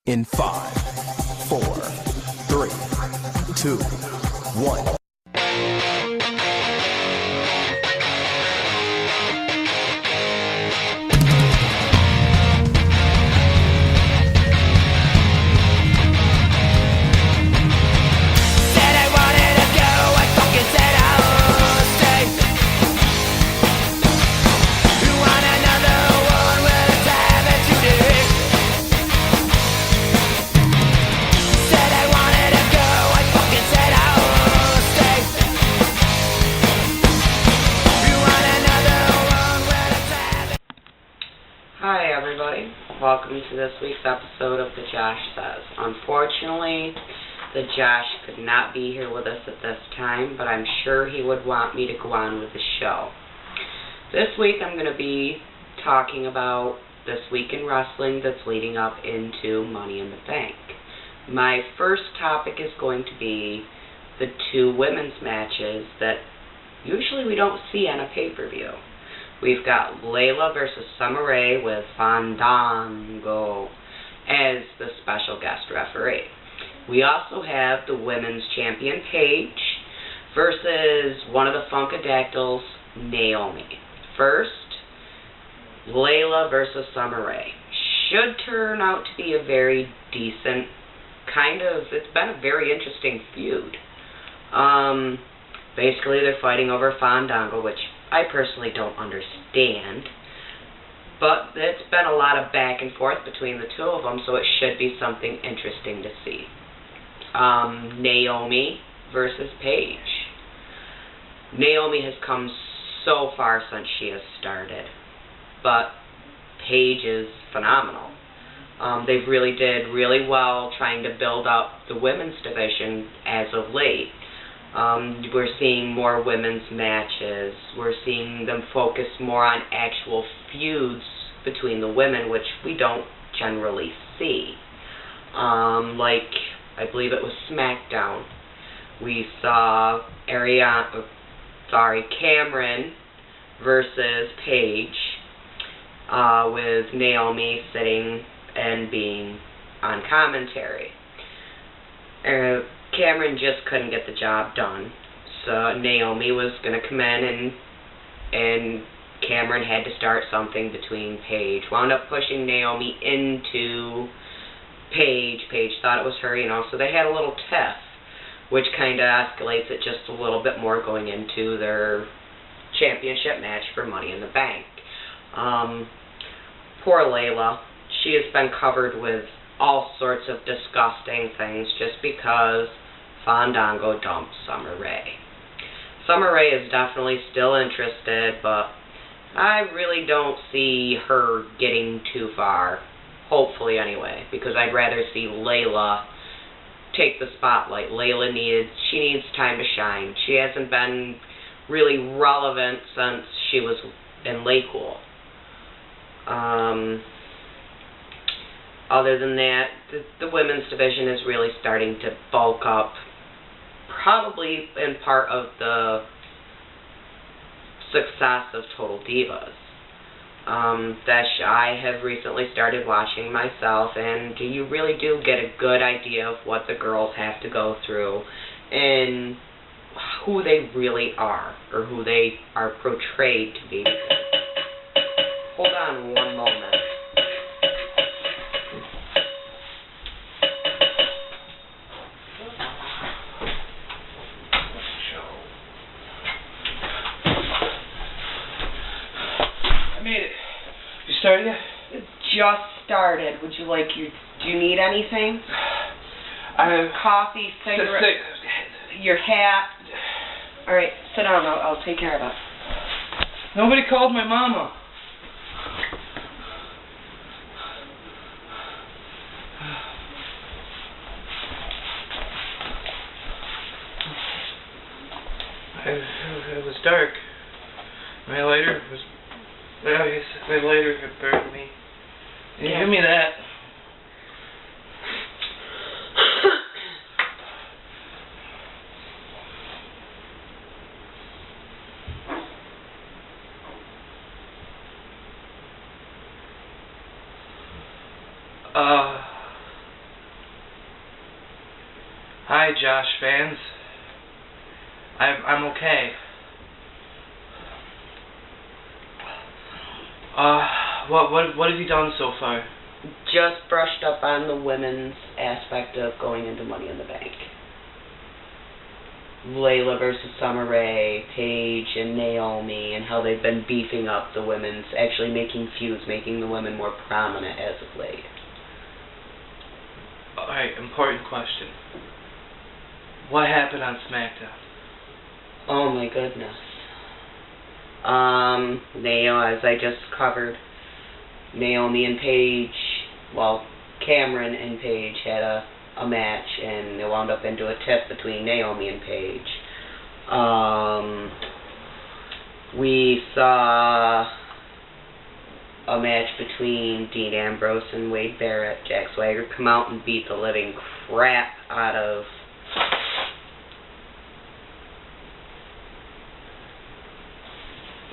In 5, 4, 3, 2, 1. Hi everybody, welcome to this week's episode of The Josh Says. Unfortunately, the Josh could not be here with us at this time, but I'm sure he would want me to go on with the show. This week I'm going to be talking about this week in wrestling that's leading up into Money in the Bank. My first topic is going to be the two women's matches that usually we don't see on a pay-per-view. We've got Layla versus Summer Rae with Fandango as the special guest referee. We also have the women's champion Paige versus one of the Funkadactyls, Naomi. First, Layla versus Summer Rae. Should turn out to be a very decent it's been a very interesting feud. Basically they're fighting over Fandango, which I personally don't understand, but it's been a lot of back and forth between the two of them, so it should be something interesting to see. Naomi versus Paige. Naomi has come so far since she has started, but Paige is phenomenal. They really did really well trying to build up the women's division as of late. We're seeing more women's matches. We're seeing them focus more on actual feuds between the women, which we don't generally see. Like, I believe it was SmackDown. We saw Cameron versus Paige, with Naomi sitting and being on commentary. Cameron just couldn't get the job done, so Naomi was going to come in and Cameron had to start something between Paige. Wound up pushing Naomi into Paige. Paige thought it was her, so they had a little tiff, which kind of escalates it just a little bit more going into their championship match for Money in the Bank. Poor Layla. She has been covered with all sorts of disgusting things just because Fandango dumped Summer Rae. Summer Rae is definitely still interested, but I really don't see her getting too far, hopefully anyway, because I'd rather see Layla take the spotlight. Layla needs time to shine. She hasn't been really relevant since she was in Lakewood. Other than that, the women's division is really starting to bulk up, probably in part of the success of Total Divas. I have recently started watching myself, and you really do get a good idea of what the girls have to go through and who they really are, or who they are portrayed to be. Hold on one moment. Started yet? It just started. Do you need anything? Coffee, cigarette, your hat. Alright, sit down. I'll take care of it. Nobody called my mama. It was dark. My lighter had burned me. Yeah. Give me that. Hi, Josh fans. I'm okay. What have you done so far? Just brushed up on the women's aspect of going into Money in the Bank. Layla versus Summer Rae, Paige and Naomi, and how they've been beefing up the women's, actually making feuds, making the women more prominent as of late. Alright, important question. What happened on SmackDown? Oh my goodness. As I just covered, Naomi and Paige, well, Cameron and Paige had a match, and it wound up into a tiff between Naomi and Paige. We saw a match between Dean Ambrose and Wade Barrett. Jack Swagger come out and beat the living crap out of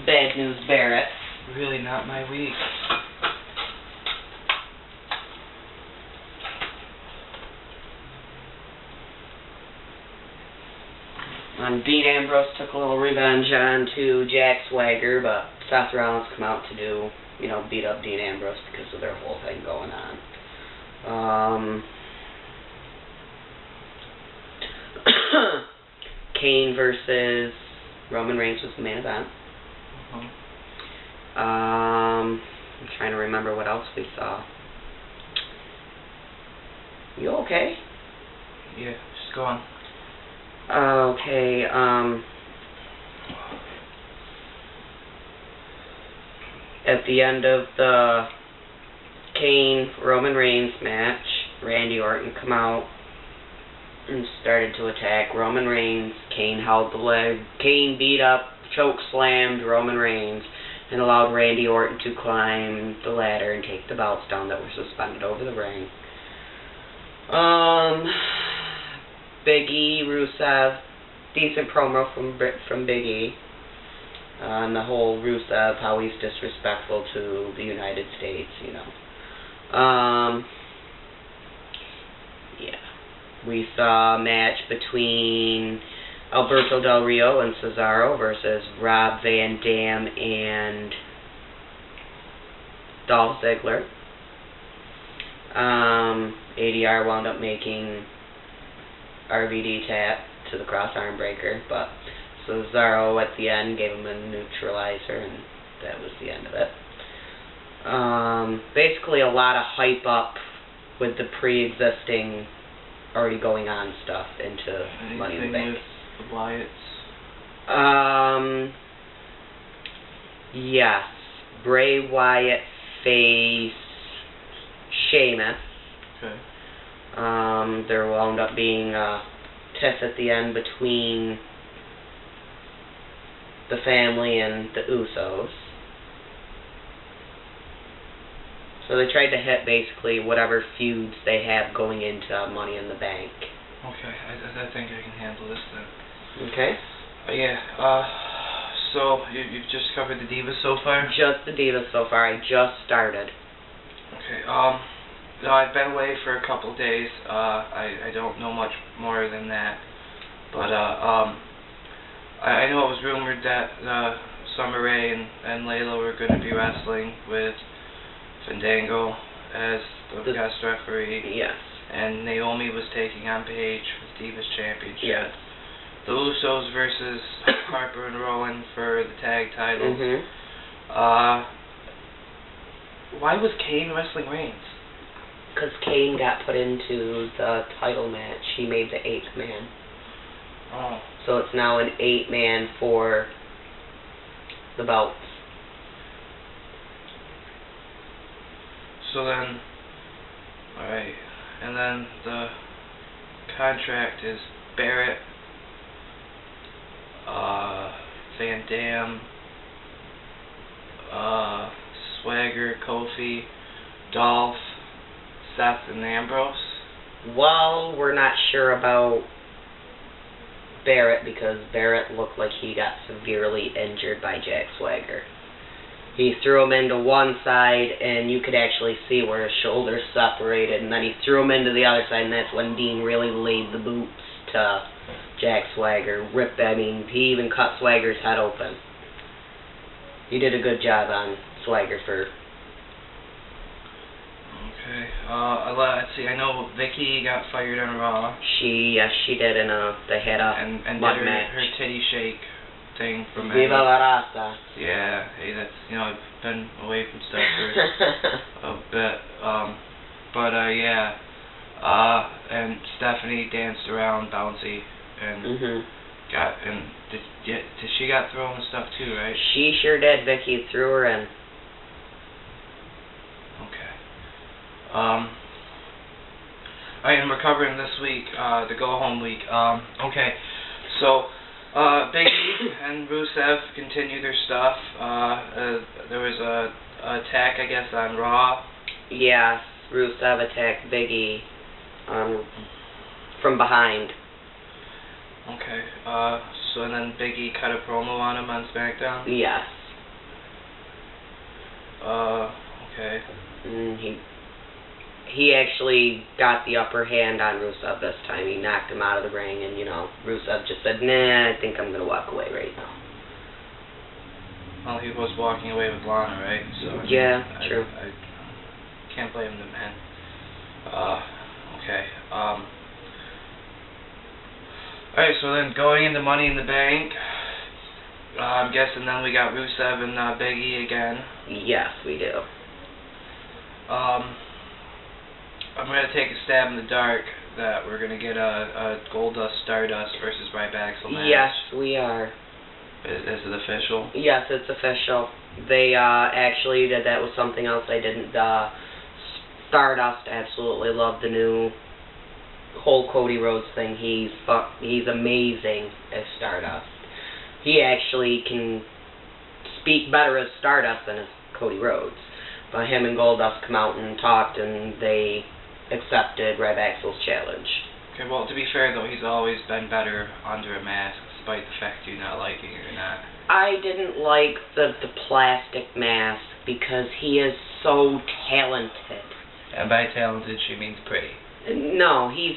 Bad News Barrett. Really not my week. And Dean Ambrose took a little revenge on to Jack Swagger, but Seth Rollins come out to do, beat up Dean Ambrose because of their whole thing going on. Kane versus Roman Reigns was the main event. I'm trying to remember what else we saw. You okay? Yeah, just go on. Okay, at the end of the Kane-Roman Reigns match, Randy Orton come out and started to attack Roman Reigns. Kane held the leg. Kane beat up, choke slammed Roman Reigns, and allowed Randy Orton to climb the ladder and take the belts down that were suspended over the ring. Big E, Rusev, decent promo from Big E. And the whole Rusev, how he's disrespectful to the United States, Yeah. We saw a match between Alberto Del Rio and Cesaro versus Rob Van Dam and Dolph Ziggler. ADR wound up making RVD tap to the cross arm breaker, but Cesaro at the end gave him a neutralizer, and that was the end of it. Basically a lot of hype up with the pre-existing, already going on stuff into Money in the Bank. The Wyatts? Yes. Bray Wyatt faced Sheamus. Okay. There wound up being a tiff at the end between the family and the Usos. So they tried to hit basically whatever feuds they have going into Money in the Bank. Okay, I think I can handle this then. Okay. So you've just covered the Divas so far? Just the Divas so far. I just started. Okay, no, I've been away for a couple days. I don't know much more than that. But, I know it was rumored that Summer Rae and Layla were going to be wrestling with Fandango as the guest referee. Yes. And Naomi was taking on Paige for the Divas Championship. Yes. The Usos versus Harper and Rowan for the tag titles. Mm-hmm. Why was Kane wrestling Reigns? Because Kane got put into the title match. He made the 8th man. Oh. So it's now an 8-man for the belts. So then, alright, and then the contract is Barrett, Van Dam, Swagger, Kofi, Dolph, Seth, and Ambrose. Well, we're not sure about Barrett because Barrett looked like he got severely injured by Jack Swagger. He threw him into one side, and you could actually see where his shoulders separated, and then he threw him into the other side, and that's when Dean really laid the boots. to Jack Swagger. He even cut Swagger's head open. He did a good job on Swagger for... Okay. Let's see. I know Vicky got fired on Raw. Yes, she did they had a and mud did match. her titty shake thing from Viva la raza. Yeah. Hey, that's, I've been away from stuff for a bit. Yeah. And Stephanie danced around bouncy and did she got thrown and stuff too, right? She sure did. Vicky threw her in. Okay. Alright, and we're covering this week, the go home week. Okay. So Big E and Rusev continue their stuff. There was a attack, I guess, on Raw. Yes, Rusev attacked Big E from behind. Okay. So then Big E cut a promo on him on SmackDown? Yes. Okay. He actually got the upper hand on Rusev this time. He knocked him out of the ring, and, Rusev just said, nah, I think I'm going to walk away right now. Well, he was walking away with Lana, right? So yeah, true. I can't blame the man. Okay. Alright, so then going into Money in the Bank, I'm guessing then we got Rusev and Big E again. Yes, we do. I'm going to take a stab in the dark that we're going to get a Goldust Stardust versus Ryback match. Yes, we are. Is it official? Yes, it's official. They actually did that with something else I didn't. Stardust absolutely loved the new whole Cody Rhodes thing. He's amazing as Stardust. He actually can speak better as Stardust than as Cody Rhodes. But him and Goldust come out and talked, and they accepted Ryback's challenge. Okay, well, to be fair though, he's always been better under a mask, despite the fact you're not liking it or not. I didn't like the plastic mask because he is so talented. And by talented, she means pretty. No, he's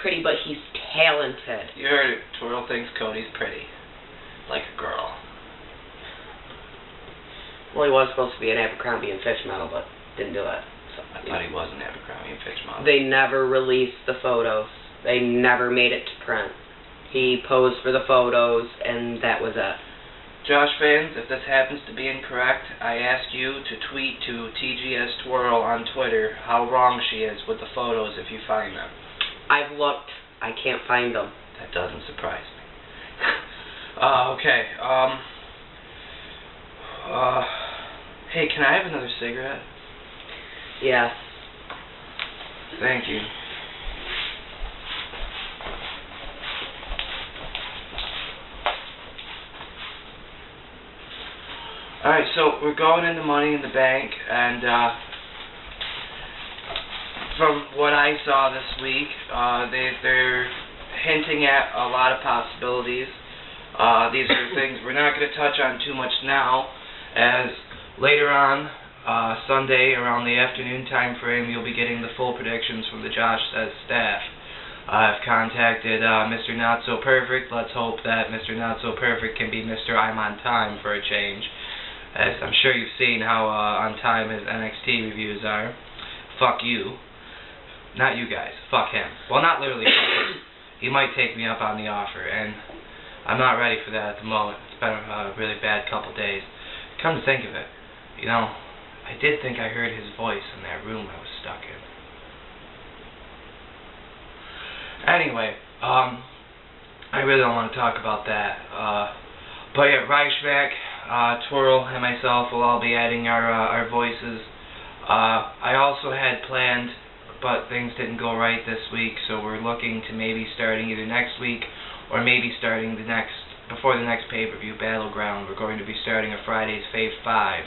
pretty, but he's talented. You heard it. Twirl thinks Cody's pretty. Like a girl. Well, he was supposed to be an Abercrombie and Fitch model, but didn't do it. So, I thought he was an Abercrombie and Fitch model. They never released the photos. They never made it to print. He posed for the photos, and that was it. Josh fans, if this happens to be incorrect, I ask you to tweet to TGS Twirl on Twitter how wrong she is with the photos if you find them. I've looked. I can't find them. That doesn't surprise me. Okay. Hey, can I have another cigarette? Yes. Thank you. Alright, so we're going into Money in the Bank, and from what I saw this week, they're hinting at a lot of possibilities. These are things we're not going to touch on too much now, as later on, Sunday, around the afternoon time frame, you'll be getting the full predictions from the Josh Says staff. I've contacted Mr. Not So Perfect. Let's hope that Mr. Not So Perfect can be Mr. I'm on time for a change, as I'm sure you've seen how on time his NXT reviews are. Fuck you. Not you guys. Fuck him. Well, not literally fuck him. He might take me up on the offer, and I'm not ready for that at the moment. It's been a really bad couple days. Come to think of it, I did think I heard his voice in that room I was stuck in. Anyway, I really don't want to talk about that. But yeah, Reichsmack, Twirl, and myself will all be adding our voices. I also had planned, but things didn't go right this week, so we're looking to maybe starting either next week or maybe starting before the next pay-per-view, Battleground. We're going to be starting a Friday's Fave 5,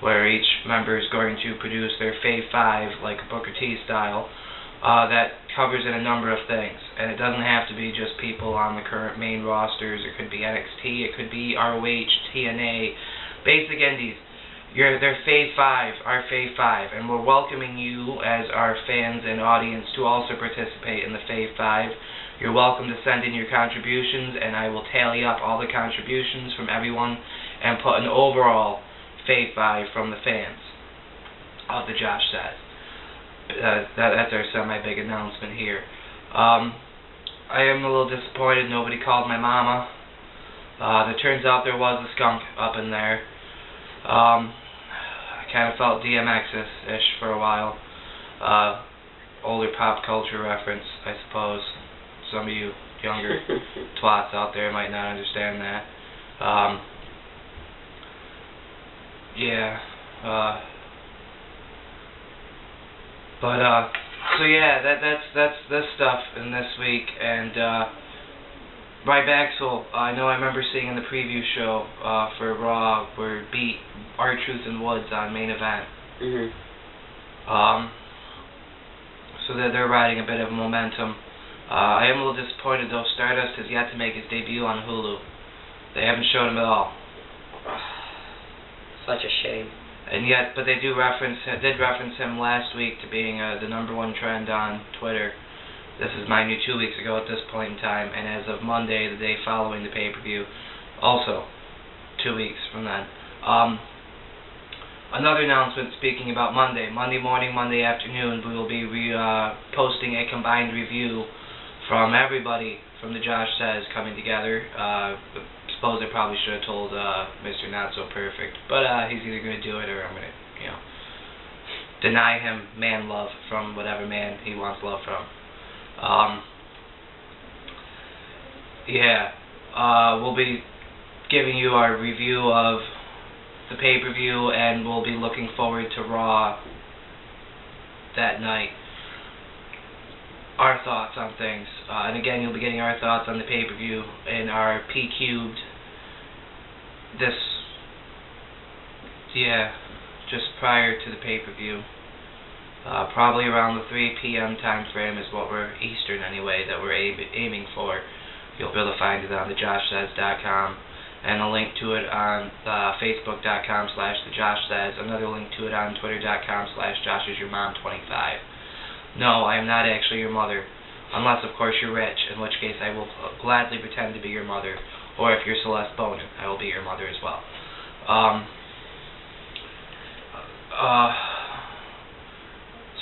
where each member is going to produce their Fave 5, like Booker T style, that covers in a number of things. And it doesn't have to be just people on the current main rosters. It could be NXT, it could be ROH, TNA, Basic Indies. They're Fave 5, our Fave 5, and we're welcoming you as our fans and audience to also participate in the Fave 5. You're welcome to send in your contributions, and I will tally up all the contributions from everyone and put an overall Fave 5 from the fans of the Josh Says. That's our semi-big announcement here. I am a little disappointed nobody called my mama. It turns out there was a skunk up in there. I kind of felt DMX-ish for a while. Older pop culture reference, I suppose. Some of you younger twats out there might not understand that. So yeah, that's this stuff in this week, and Rybaxel, I know I remember seeing in the preview show for Raw where beat R-Truth and Woods on main event. So they're riding a bit of momentum. I am a little disappointed though. Stardust has yet to make his debut on Hulu. They haven't shown him at all. Such a shame. And yet, but they did reference him last week to being the #1 trend on Twitter. This is mind you 2 weeks ago at this point in time, and as of Monday, the day following the pay-per-view, also 2 weeks from then. Another announcement speaking about Monday morning, Monday afternoon, we will be posting a combined review from everybody from the Josh Says coming together. I suppose I probably should have told Mr. Not So Perfect, but he's either going to do it or I'm going to, deny him man love from whatever man he wants love from. We'll be giving you our review of the pay-per-view, and we'll be looking forward to Raw that night. Our thoughts on things. And again, you'll be getting our thoughts on the pay-per-view in our P-Cubed just prior to the pay-per-view. Probably around the 3 p.m. time frame is what we're, Eastern anyway, that we're aiming for. You'll be able to find it on thejoshtests.com, and a link to it on facebook.com/thejoshtests, another link to it on twitter.com/joshisyourmom25. No, I am not actually your mother, unless of course you're rich, in which case I will gladly pretend to be your mother, or if you're Celeste Bonin, I will be your mother as well.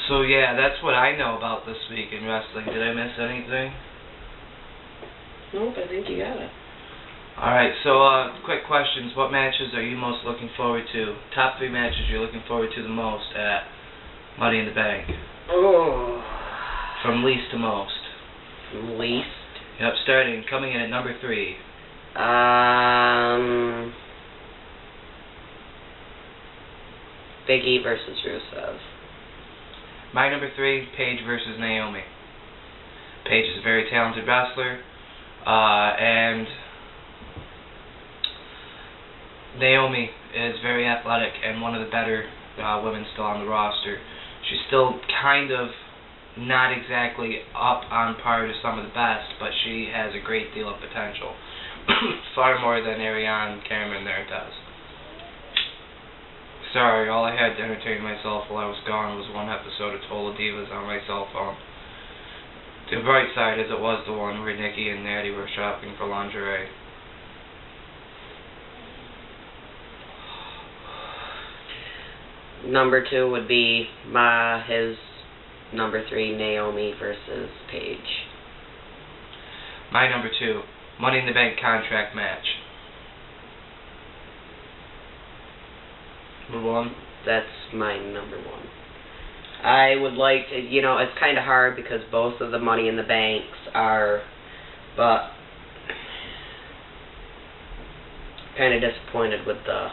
So yeah, that's what I know about this week in wrestling. Did I miss anything? Nope, I think you got it. Alright, so quick questions. What matches are you most looking forward to? Top 3 matches you're looking forward to the most at Money in the Bank. Oh. From least to most. From least? Yep, coming in at number 3. Big E versus Rusev. My number 3, Paige versus Naomi. Paige is a very talented wrestler, and Naomi is very athletic and one of the better women still on the roster. She's still kind of not exactly up on par to some of the best, but she has a great deal of potential. Far more than Ariane Cameron there does. Sorry, all I had to entertain myself while I was gone was one episode of Total Divas on my cell phone. The bright side is it was the one where Nikki and Natty were shopping for lingerie. Number 2 would be his number 3, Naomi versus Paige. My number 2, Money in the Bank contract match. Number 1? That's my number 1. I would like to, it's kind of hard because both of the Money in the Banks are, but kind of disappointed with the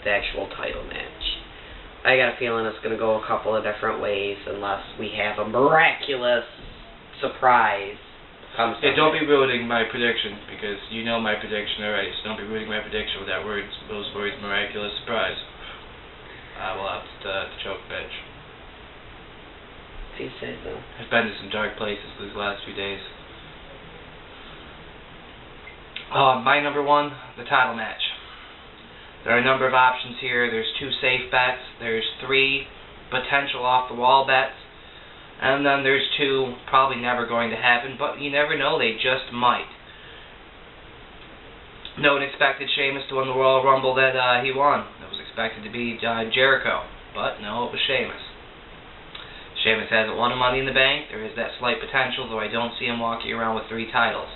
actual title match. I got a feeling it's going to go a couple of different ways unless we have a miraculous surprise. Don't be ruining my prediction, because you know my prediction already, so don't be ruining my prediction with those words, miraculous surprise. I will have to choke bitch. If you say so. I've been to some dark places these last few days. My number 1, the title match. There are a number of options here. There's 2 safe bets, there's 3 potential off-the-wall bets, and then there's 2 probably never going to happen, but you never know, they just might. No one expected Sheamus to win the Royal Rumble that he won. It was expected to be Jericho, but no, it was Sheamus. Sheamus hasn't won a Money in the Bank. There is that slight potential, though I don't see him walking around with 3 titles.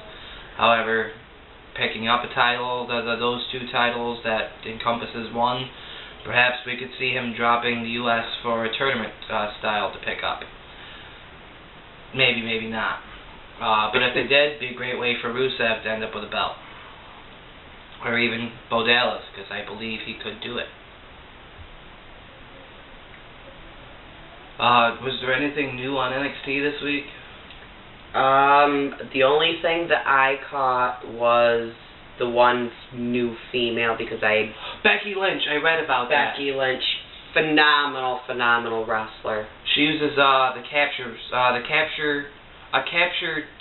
However, picking up a title, those 2 titles that encompasses 1, perhaps we could see him dropping the U.S. for a tournament style to pick up. Maybe, maybe not. But if they did, it'd be a great way for Rusev to end up with a belt. Or even Bo Dallas, because I believe he could do it. Was there anything new on NXT this week? The only thing that I caught was the one new female, because Becky Lynch, I read about that. Becky Lynch, phenomenal wrestler. She uses a capture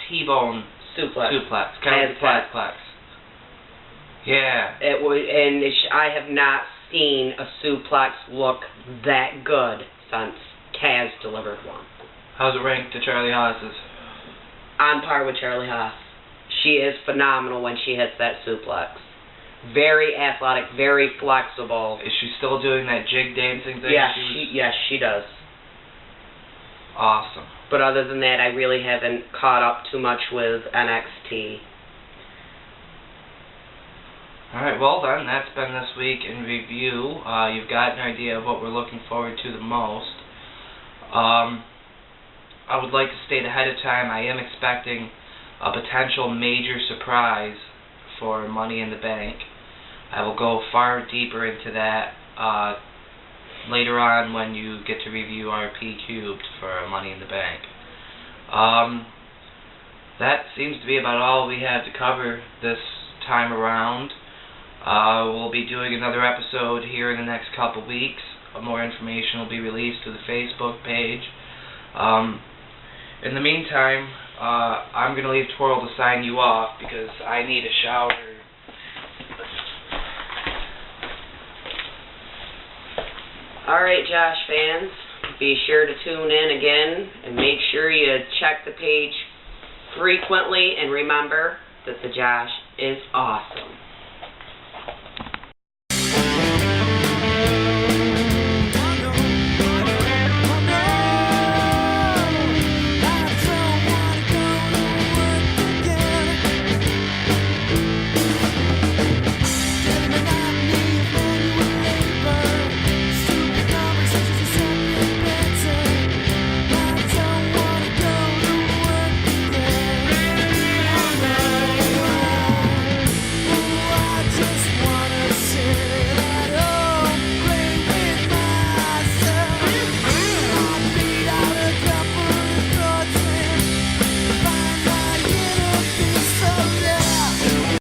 T-bone suplex, kind of Tazplex. Yeah. I have not seen a suplex look that good since Taz delivered one. How's it ranked to Charlie Haas's? On par with Charlie Haas. She is phenomenal when she hits that suplex. Very athletic, very flexible. Is she still doing that jig dancing thing? Yes, she does. Awesome. But other than that, I really haven't caught up too much with NXT. Alright, well then, that's been this week in review. You've got an idea of what we're looking forward to the most. I would like to state ahead of time, I am expecting a potential major surprise for Money in the Bank. I will go far deeper into that later on when you get to review RP Cubed for Money in the Bank. That seems to be about all we have to cover this time around. We'll be doing another episode here in the next couple weeks. More information will be released to the Facebook page. In the meantime, I'm going to leave Twirl to sign you off because I need a shower. Alright, Josh fans, be sure to tune in again and make sure you check the page frequently, and remember that the Josh is awesome.